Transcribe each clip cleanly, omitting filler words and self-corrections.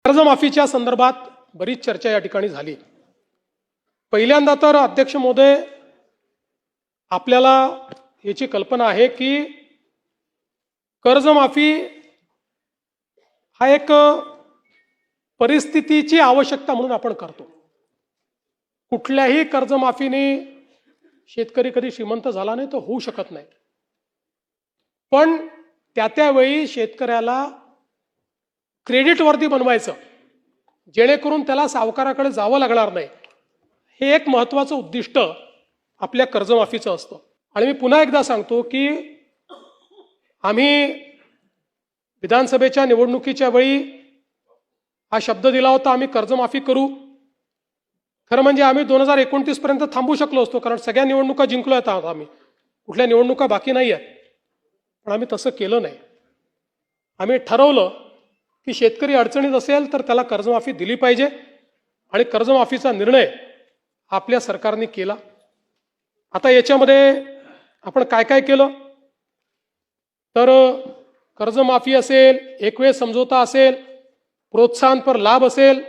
कर्जमाफीच्या संदर्भात बरीच चर्चा या ठिकाणी झाली। पहिल्यांदा तर अध्यक्ष महोदय, आपल्याला याची कल्पना आहे की कर्जमाफी हा एक परिस्थितीची आवश्यकता म्हणून आपण करतो। कुठल्याही कर्जमाफीने शेतकरी कधी श्रीमंत झाला नाही, तो होऊ शकत नाही। पण त्यावेळी शेतकऱ्याला क्रेडिटवर्दी बनवायचं, जेणेकरून त्याला सावकाराकडे जावं लागणार नाही, हे एक महत्त्वाचं उद्दिष्ट आपल्या कर्जमाफीचं असतं। आणि मी पुन्हा एकदा सांगतो की आम्ही विधानसभेच्या निवडणुकीच्या वेळी हा शब्द दिला होता, आम्ही कर्जमाफी करू। खरं म्हणजे आम्ही 2029 पर्यंत थांबू शकलो असतो, कारण सगळ्या निवडणुका जिंकलो आहेत आम्ही, कुठल्या निवडणुका बाकी नाही आहेत। पण आम्ही तसं केलं नाही। आम्ही ठरवलं की शेतकरी अडचणीत असेल तर त्याला कर्जमाफी दिली पाहिजे, आणि कर्जमाफीचा निर्णय आपल्या सरकारने केला। आता याच्यामध्ये आपण काय काय केलं तर कर्जमाफी असेल, एकवेळ समझोता असेल, प्रोत्साहनपर लाभ असेल।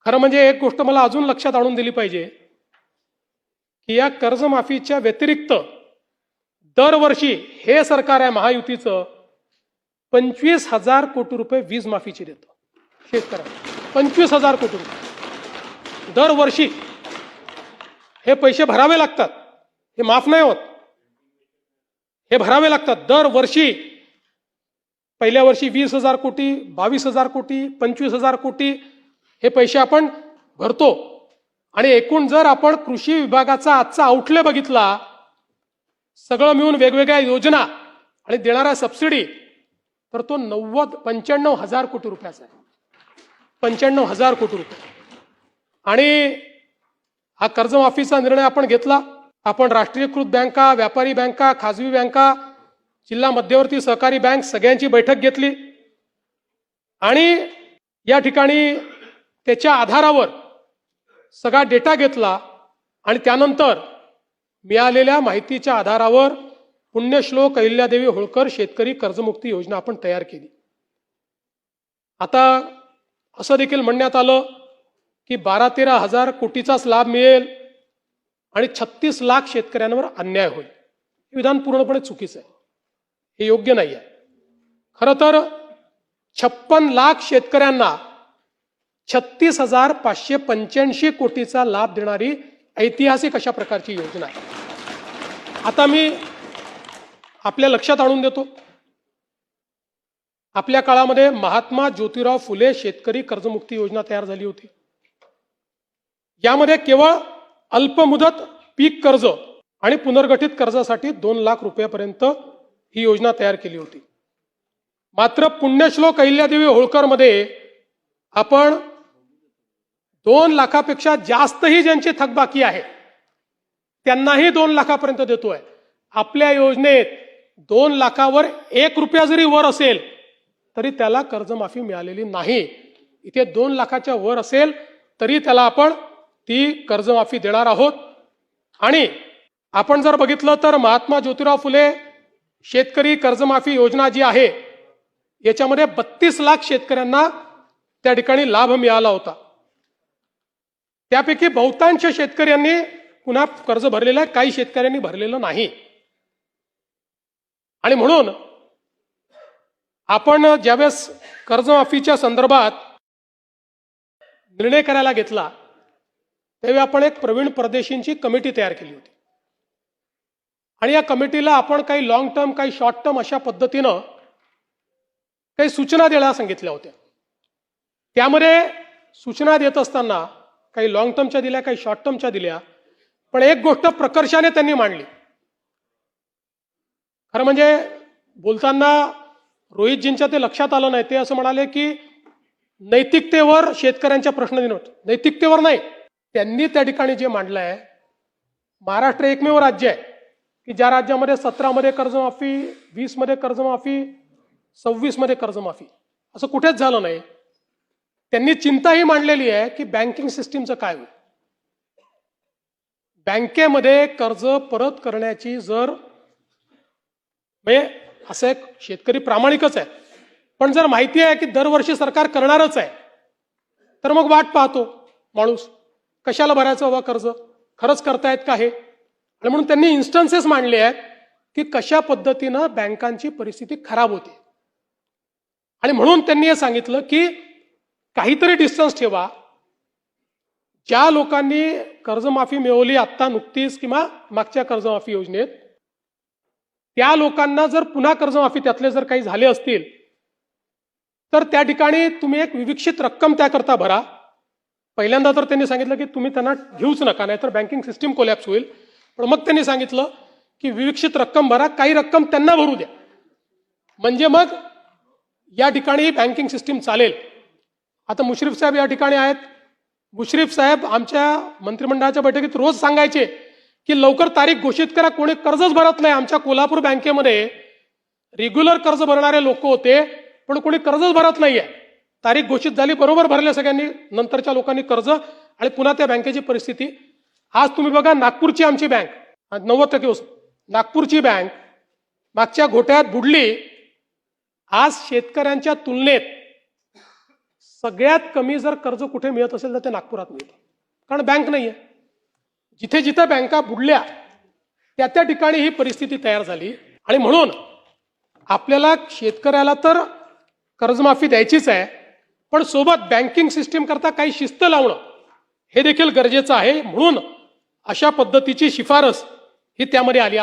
खरं म्हणजे एक गोष्ट मला अजून लक्षात आणून दिली पाहिजे की या कर्जमाफीच्या व्यतिरिक्त दरवर्षी हे सरकार आहे महायुतीचं 25,000 कोटी रुपये वीज माफीची देतं शेतकऱ्यांना। 25,000 कोटी रुपये दरवर्षी हे पैसे भरावे लागतात, हे माफ नाही होत, हे भरावे लागतात दरवर्षी। पहिल्या वर्षी 20,000 कोटी, 22,000 कोटी, 25,000 कोटी हे पैसे आपण भरतो। आणि एकूण जर आपण कृषी विभागाचा आजचा आउटले बघितला, सगळं मिळून वेगवेगळ्या योजना आणि देणाऱ्या सबसिडी, तर तो 95,000 कोटी रुपयाचा आहे। 95,000 कोटी रुपये। आणि हा कर्जमाफीचा निर्णय आपण घेतला। आपण राष्ट्रीयकृत बँका, व्यापारी बँका, खाजगी बँका, जिल्हा मध्यवर्ती सहकारी बँक सगळ्यांची बैठक घेतली, आणि या ठिकाणी त्याच्या आधारावर सगळा डेटा घेतला, आणि त्यानंतर मिळालेल्या माहितीच्या आधारावर पुण्यश्लोक अहिल्यादेवी होळकर शेतकरी कर्जमुक्ती योजना आपण तयार केली। आता असं देखील म्हणण्यात आलं की 12-13 हजार कोटीचाच लाभ मिळेल आणि 36 लाख शेतकऱ्यांवर अन्याय होईल। हे विधान पूर्णपणे चुकीचं आहे, हे योग्य नाही आहे। खरं तर 56 लाख शेतकऱ्यांना 36,585 कोटीचा लाभ देणारी ऐतिहासिक अशा प्रकारची योजना आहे। आता मी आपल्या लक्षात आणून देतो, आपल्या काळामध्ये महात्मा ज्योतिराव फुले शेतकरी कर्जमुक्ती योजना तयार झाली होती। यामध्ये केवळ अल्पमुदत पीक कर्ज आणि पुनर्गठित कर्जासाठी 2 लाख रुपयापर्यंत ही योजना तयार केली होती। मात्र पुण्यश्लोक अहिल्यादेवी होळकर मध्ये आपण 2 लाखापेक्षा जास्तही ज्यांची थकबाकी आहे त्यांनाही 2 लाखापर्यंत देतोय। आपल्या योजनेत 2 लाखावर 1 रुपया जरी वर असेल तरी त्याला कर्जमाफी मिळालेली नाही। इथे 2 लाखाच्या वर असेल तरी त्याला आपण ती कर्जमाफी देणार आहोत। आणि आपण जर बघितलं तर महात्मा ज्योतिराव फुले शेतकरी कर्जमाफी योजना जी आहे, याच्यामध्ये 32 लाख शेतकऱ्यांना त्या ठिकाणी लाभ मिळाला होता। त्यापैकी बहुतांश शेतकऱ्यांनी पुन्हा कर्ज भरलेलं आहे, काही शेतकऱ्यांनी भरलेलं नाही। आणि म्हणून आपण ज्यावेळेस कर्जमाफीच्या संदर्भात निर्णय करायला घेतला, त्यावेळी आपण एक प्रवीण परदेशींची कमिटी तयार केली होती, आणि या कमिटीला आपण काही लॉंग टर्म, काही शॉर्ट टर्म अशा पद्धतीनं काही सूचना द्यायला सांगितल्या होत्या। त्यामध्ये सूचना देत असताना काही लॉंग टर्मच्या दिल्या, काही शॉर्ट टर्मच्या दिल्या, पण एक गोष्ट प्रकर्षाने त्यांनी मांडली। खरं म्हणजे बोलताना रोहितजींच्या ते लक्षात आलं नाही, ते असं म्हणाले की नैतिकतेवर शेतकऱ्यांच्या प्रश्न नैतिकतेवर नाही, त्यांनी त्या ठिकाणी जे मांडलं आहे, महाराष्ट्र एकमेव राज्य आहे की ज्या राज्यामध्ये 17 मध्ये कर्जमाफी, 20 मध्ये कर्जमाफी, 26 मध्ये कर्जमाफी, असं कुठेच झालं नाही। त्यांनी चिंताही मांडलेली आहे की बँकिंग सिस्टीमचं काय होईल। बँकेमध्ये कर्ज परत करण्याची जर म्हणजे असं एक शेतकरी प्रामाणिकच आहे, पण जर माहिती आहे की दरवर्षी सरकार करणारच आहे, तर मग वाट पाहतो माणूस, कशाला भरायचं बाबा कर्ज, खरंच करतायत का हे. आणि म्हणून त्यांनी इन्स्टन्सेस मांडले आहेत की कशा पद्धतीनं बँकांची परिस्थिती खराब होते. आणि म्हणून त्यांनी हे सांगितलं की काहीतरी डिस्टन्स ठेवा. ज्या लोकांनी कर्जमाफी मिळवली आत्ता नुकतीच किंवा मागच्या कर्जमाफी योजनेत, त्या लोकांना जर पुन्हा कर्जमाफी त्यातले जर काही झाले असतील तर त्या ठिकाणी तुम्ही एक विविक्षित रक्कम त्याकरता भरा. पहिल्यांदा तर त्यांनी सांगितलं की तुम्ही त्यांना घेऊच नका, नाहीतर बँकिंग सिस्टीम कोलॅप्स होईल. पण मग त्यांनी सांगितलं की विविक्षित रक्कम भरा, काही रक्कम त्यांना भरू द्या, म्हणजे मग या ठिकाणी बँकिंग सिस्टीम चालेल. आता मुश्रीफ साहेब या ठिकाणी आहेत. मुश्रीफ साहेब आमच्या मंत्रिमंडळाच्या बैठकीत रोज सांगायचे की लवकर तारीख घोषित करा, कोणी कर्जच भरत नाही. आमच्या कोल्हापूर बँकेमध्ये रेग्युलर कर्ज भरणारे लोक होते, पण कोणी कर्जच भरत नाहीये. तारीख घोषित झाली, बरोबर भरले सगळ्यांनी, नंतरच्या लोकांनी कर्ज, आणि पुन्हा त्या बँकेची परिस्थिती. आज तुम्ही बघा, नागपूरची आमची बँक 90% नागपूरची बँक मागच्या घोटाळ्यात बुडली. आज शेतकऱ्यांच्या तुलनेत सगळ्यात कमी जर कर्ज कुठे मिळत असेल तर ते नागपुरात मिळतं, कारण बँक नाहीये. जिथे जिथे बँका बुडल्या त्या त्या ठिकाणी ही परिस्थिती तयार झाली. आणि म्हणून आपल्याला शेतकऱ्याला तर कर्जमाफी द्यायचीच आहे, पण सोबत बँकिंग सिस्टीम करता काही शिस्त लावणं हे देखील गरजेचं आहे. म्हणून अशा पद्धतीची शिफारस ही त्यामध्ये आली.